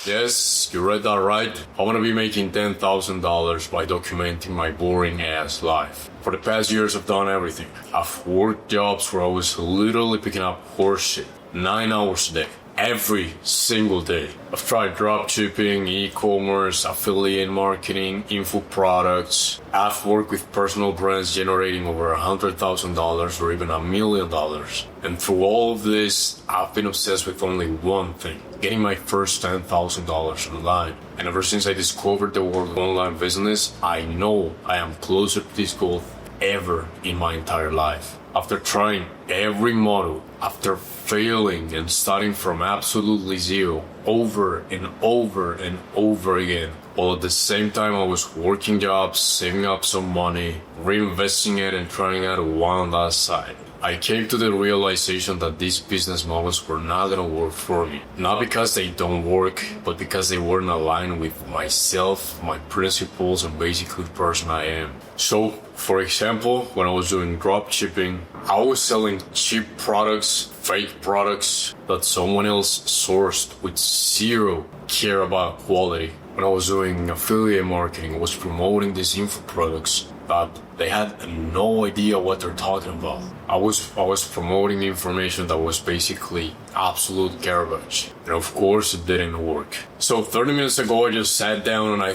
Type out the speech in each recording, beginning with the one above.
Yes, you read that right. I want to be making $10,000 by documenting my boring ass life. For the past years, I've done everything. I've worked jobs where I was literally picking up horseshit 9 hours a day. Every single day. I've tried dropshipping, e-commerce, affiliate marketing, info products. I've worked with personal brands generating over $100,000 or even $1 million. And through all of this, I've been obsessed with only one thing: getting my first $10,000 online. And ever since I discovered the world of online business, I know I am closer to this goal ever in my entire life. After trying every model, after failing and starting from absolutely zero over and over and over again, while at the same time I was working jobs, saving up some money, reinvesting it and trying out one on that side, I came to the realization that these business models were not gonna work for me. Not because they don't work, but because they weren't aligned with myself, my principles, and basically the person I am. So, for example, when I was doing dropshipping, I was selling cheap products, fake products that someone else sourced with zero care about quality. When I was doing affiliate marketing, I was promoting these info products that they had no idea what they're talking about. I was promoting information that was basically absolute garbage. And of course it didn't work. So 30 minutes ago I just sat down and I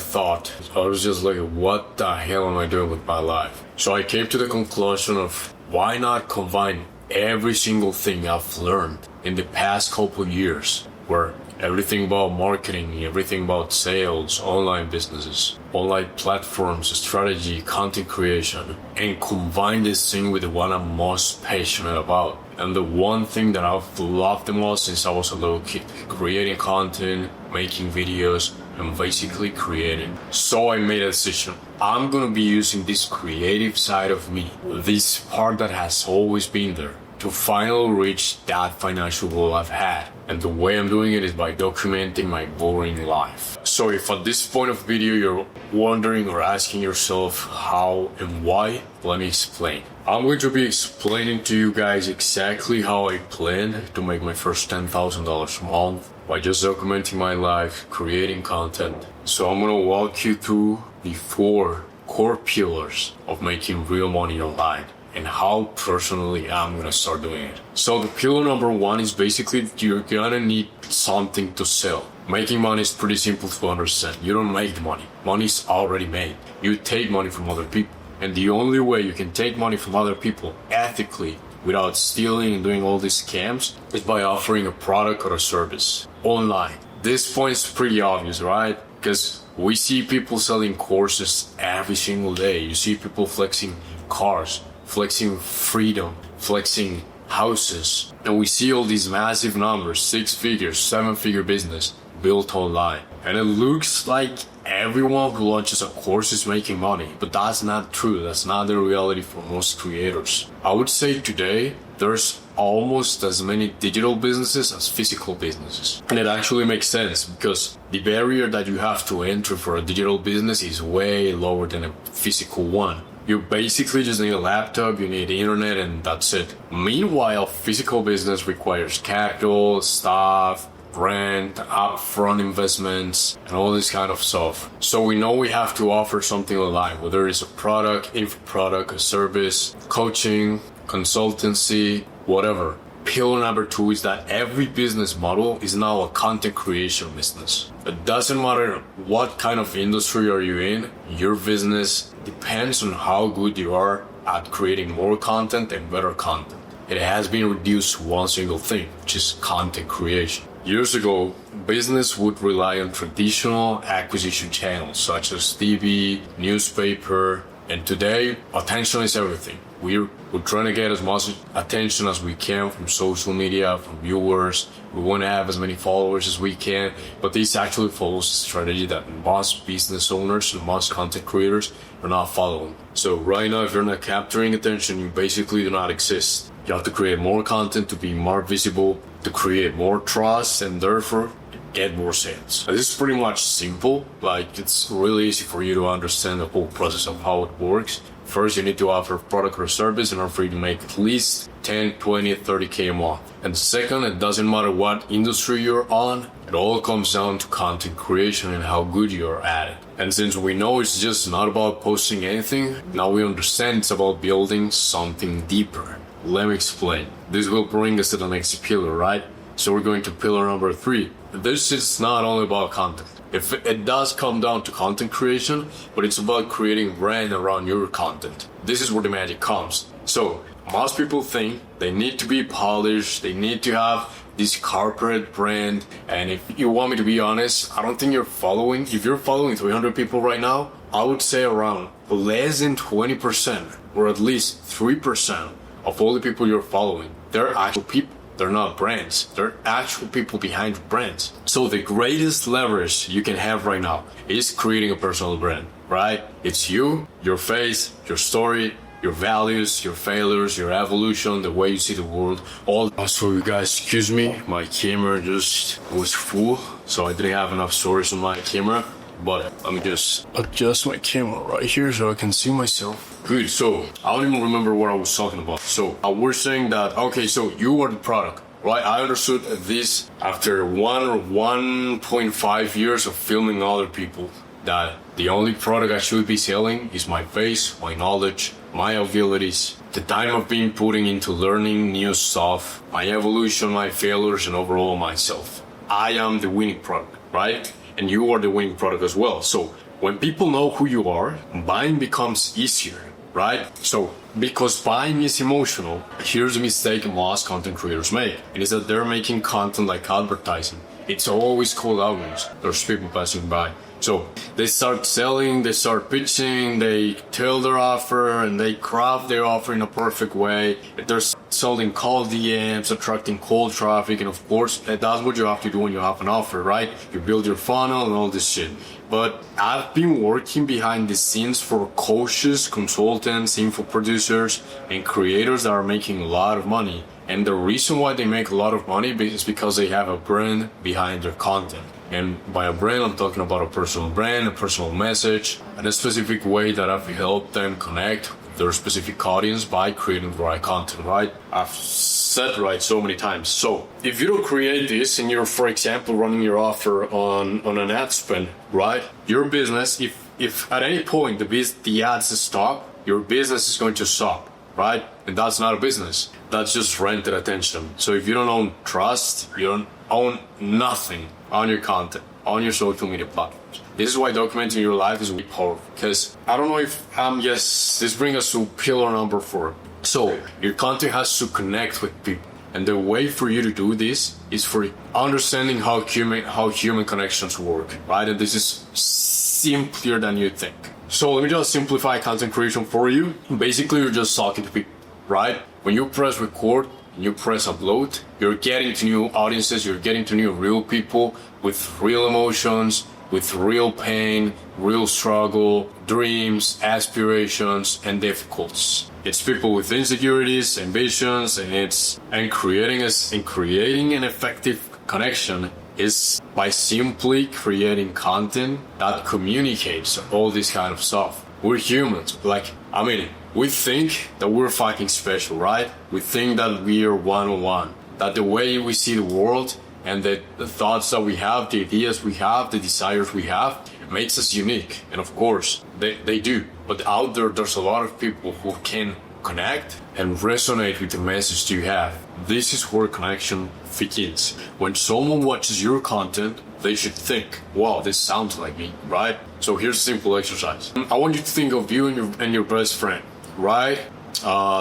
was just like, what the hell am I doing with my life? So I came to the conclusion of why not combine every single thing I've learned in the past couple years, where everything about marketing, everything about sales, online businesses, online platforms, strategy, content creation, and combine this thing with the one I'm most passionate about. And the one thing that I've loved the most since I was a little kid: creating content, making videos, and basically creating. So I made a decision. I'm gonna be using this creative side of me, this part that has always been there, to finally reach that financial goal I've had. And the way I'm doing it is by documenting my boring life. So if at this point of video you're wondering or asking yourself how and why, let me explain. I'm going to be explaining to you guys exactly how I plan to make my first $10,000 a month by just documenting my life, creating content. So I'm gonna walk you through the 4 core pillars of making real money online, and how personally I'm gonna start doing it. So the pillar number 1 is basically you're gonna need something to sell. Making money is pretty simple to understand. You don't make the money. Money's already made. You take money from other people. And the only way you can take money from other people ethically, without stealing and doing all these scams, is by offering a product or a service online. This point is pretty obvious, right? Because we see people selling courses every single day. You see people flexing cars, flexing freedom, flexing houses, and we see all these massive numbers, 6-figure, 7-figure business built online. And it looks like everyone who launches a course is making money, but that's not true. That's not the reality for most creators. I would say today there's almost as many digital businesses as physical businesses. And it actually makes sense because the barrier that you have to enter for a digital business is way lower than a physical one. You basically just need a laptop, you need internet, and that's it. Meanwhile, physical business requires capital, staff, rent, upfront investments, and all this kind of stuff. So we know we have to offer something online, whether it's a product, info product, a service, coaching, consultancy, whatever. Pillar number 2 is that every business model is now a content creation business. It doesn't matter what kind of industry are you in, your business depends on how good you are at creating more content and better content. It has been reduced to one single thing, which is content creation. Years ago, business would rely on traditional acquisition channels such as TV, newspaper, and today, attention is everything. We're trying to get as much attention as we can from social media, from viewers. We want to have as many followers as we can, but this actually follows a strategy that most business owners and most content creators are not following. So right now, if you're not capturing attention, you basically do not exist. You have to create more content to be more visible, to create more trust, and therefore get more sales. This is pretty much simple. Like, it's really easy for you to understand the whole process of how it works. First, you need to offer a product or service in order for you to make at least 10, 20, 30K a month. And second, it doesn't matter what industry you're on, it all comes down to content creation and how good you're at it. And since we know it's just not about posting anything, now we understand it's about building something deeper. Let me explain. This will bring us to the next pillar, right? So we're going to pillar number 3. This is not only about content. If it does come down to content creation, but it's about creating brand around your content. This is where the magic comes. So most people think they need to be polished, they need to have this corporate brand. And if you want me to be honest, I don't think if you're following 300 people right now, I would say around less than 20% or at least 3% of all the people you're following, they're actual people. They're not brands. They're actual people behind brands. So the greatest leverage you can have right now is creating a personal brand, right? It's you, your face, your story, your values, your failures, your evolution, the way you see the world. All. Also, you guys, excuse me, my camera just was full, so I didn't have enough storage on my camera. But let me just adjust my camera right here so I can see myself. Good, so I don't even remember what I was talking about. So we're saying that, okay, so you are the product, right? I understood this after 1.5 years of filming other people, that the only product I should be selling is my face, my knowledge, my abilities, the time I've been putting into learning new stuff, my evolution, my failures, and overall myself. I am the winning product, right? And you are the winning product as well. So when people know who you are, buying becomes easier, right? So because buying is emotional, here's a mistake most content creators make. It is that they're making content like advertising. It's always cold outreach. There's people passing by. So they start selling, they start pitching, they tell their offer, and they craft their offer in a perfect way. They're selling cold DMs, attracting cold traffic, and of course, that's what you have to do when you have an offer, right? You build your funnel and all this shit. But I've been working behind the scenes for coaches, consultants, info producers, and creators that are making a lot of money. And the reason why they make a lot of money is because they have a brand behind their content. And by a brand, I'm talking about a personal brand, a personal message, and a specific way that I've helped them connect with their specific audience by creating the right content, right? I've said right so many times. So if you don't create this and you're, for example, running your offer on an ad spend, right? Your business, if at any point the ads stop, your business is going to stop, right? And that's not a business. That's just rented attention. So if you don't own trust, you don't own nothing on your content, on your social media platforms. This is why documenting your life is really powerful. Because I don't know if, yes, this brings us to pillar number 4. So your content has to connect with people. And the way for you to do this is for understanding how human connections work, right? And this is simpler than you think. So let me just simplify content creation for you. Basically, you're just talking to people, right? When you press record, and you press upload, you're getting to new audiences, you're getting to new real people with real emotions, with real pain, real struggle, dreams, aspirations, and difficulties. It's people with insecurities, ambitions, and creating an effective connection is by simply creating content that communicates all this kind of stuff. We're humans. We think that we're fucking special, right? We think that we are one-on-one. That the way we see the world and the thoughts that we have, the ideas we have, the desires we have, makes us unique. And of course, they do. But out there's a lot of people who can connect and resonate with the message you have. This is where connection begins. When someone watches your content, they should think, wow, this sounds like me, right? So here's a simple exercise. I want you to think of you and your best friend, right?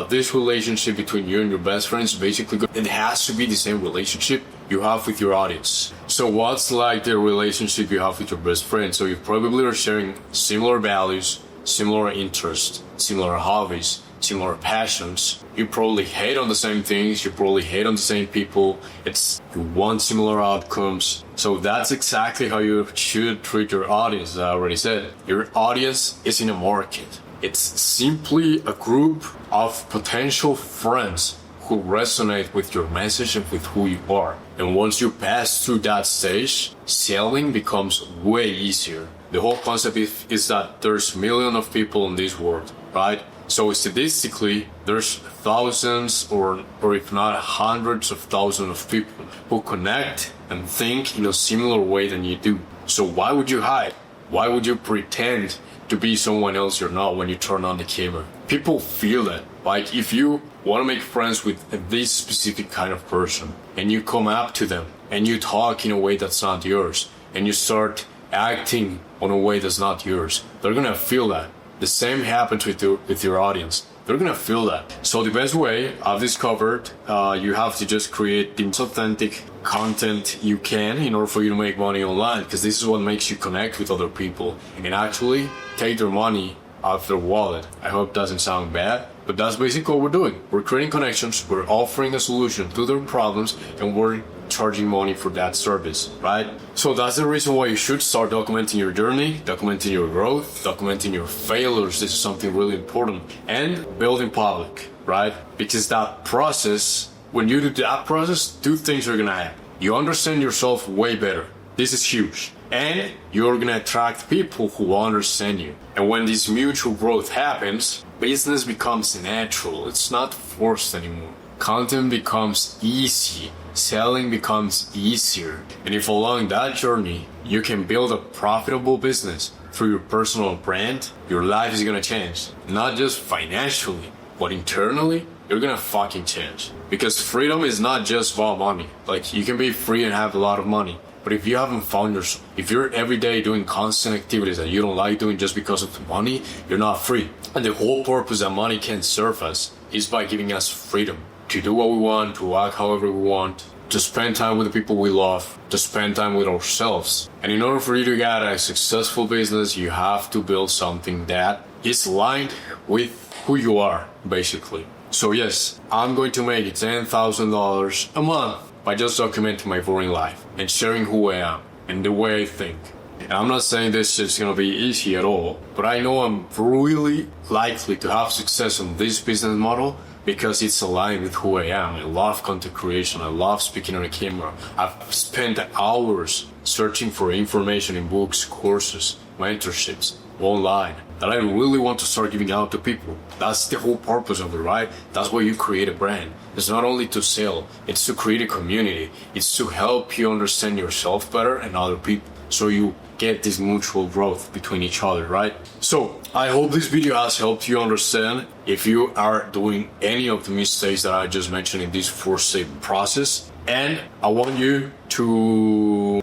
This relationship between you and your best friend is basically good. It has to be the same relationship you have with your audience. So what's like the relationship you have with your best friend? So you probably are sharing similar values, similar interests, similar hobbies, similar passions. You probably hate on the same things, you probably hate on the same people. You want similar outcomes. So that's exactly how you should treat your audience, as I already said. Your audience is in a market. It's simply a group of potential friends who resonate with your message and with who you are. And once you pass through that stage, selling becomes way easier. The whole concept is that there's millions of people in this world, right? So statistically, there's thousands or if not hundreds of thousands of people who connect and think in a similar way than you do. So why would you hide? Why would you pretend to be someone else you're not when you turn on the camera? People feel that. Like if you want to make friends with this specific kind of person and you come up to them and you talk in a way that's not yours and you start acting on a way that's not yours, they're gonna feel that. The same happens with your audience. They're gonna feel that. So the best way I've discovered, you have to just create the most authentic content you can in order for you to make money online, because this is what makes you connect with other people and actually take their money out of their wallet. I hope it doesn't sound bad, but that's basically what we're doing. We're creating connections, we're offering a solution to their problems, and we're charging money for that service, right? So that's the reason why you should start documenting your journey, documenting your growth, documenting your failures. This is something really important. And building public, right? Because that process, when you do that process, two things are gonna happen. You understand yourself way better. This is huge. And you're gonna attract people who understand you. And when this mutual growth happens, business becomes natural. It's not forced anymore. Content becomes easy. Selling becomes easier. And if along that journey, you can build a profitable business through your personal brand, your life is gonna change. Not just financially, but internally, you're gonna fucking change. Because freedom is not just about money. Like, you can be free and have a lot of money. But if you haven't found yourself, if you're every day doing constant activities that you don't like doing just because of the money, you're not free. And the whole purpose that money can serve us is by giving us freedom to do what we want, to act however we want, to spend time with the people we love, to spend time with ourselves. And in order for you to get a successful business, you have to build something that is aligned with who you are, basically. So yes, I'm going to make $10,000 a month by just documenting my boring life and sharing who I am and the way I think. And I'm not saying this is gonna be easy at all, but I know I'm really likely to have success on this business model because it's aligned with who I am. I love content creation. I love speaking on a camera. I've spent hours searching for information in books, courses, mentorships, online that I really want to start giving out to people. That's the whole purpose of it, right? That's why you create a brand. It's not only to sell, it's to create a community. It's to help you understand yourself better and other people, so you get this mutual growth between each other, right? So I hope this video has helped you understand if you are doing any of the mistakes that I just mentioned in this 4-step process. And I want you to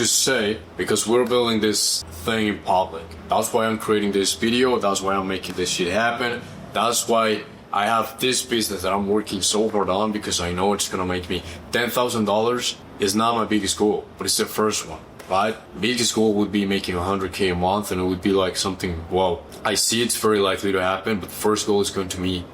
say, because we're building this thing in public. That's why I'm creating this video. That's why I'm making this shit happen. That's why I have this business that I'm working so hard on, because I know it's gonna make me $10,000 is not my biggest goal, but it's the first one. Right? Biggest goal would be making 100K a month, and it would be like something, well, I see it's very likely to happen, but the first goal is going to be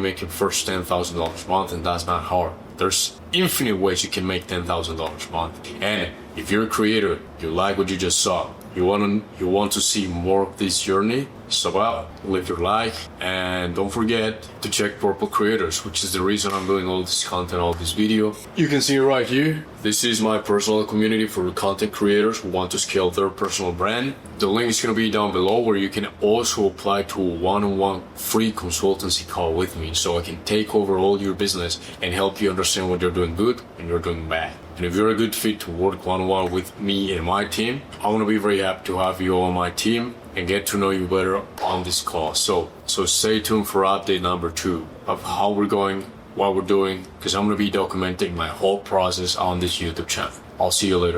making first $10,000 a month, and that's not hard. There's infinite ways you can make $10,000 a month. And if you're a creator, you like what you just saw, you want to see more of this journey, so out, live your life, and don't forget to check Purple Creators, which is the reason I'm doing all this content, all this video. You can see it right here. This is my personal community for content creators who want to scale their personal brand. The link is going to be down below, where you can also apply to a one-on-one free consultancy call with me, so I can take over all your business and help you understand what you're doing good and you're doing bad. And if you're a good fit to work one-on-one with me and my team, I want to be very happy to have you on my team and get to know you better on this call. So stay tuned for update number 2 of how we're going, what we're doing, because I'm going to be documenting my whole process on this YouTube channel. I'll see you later.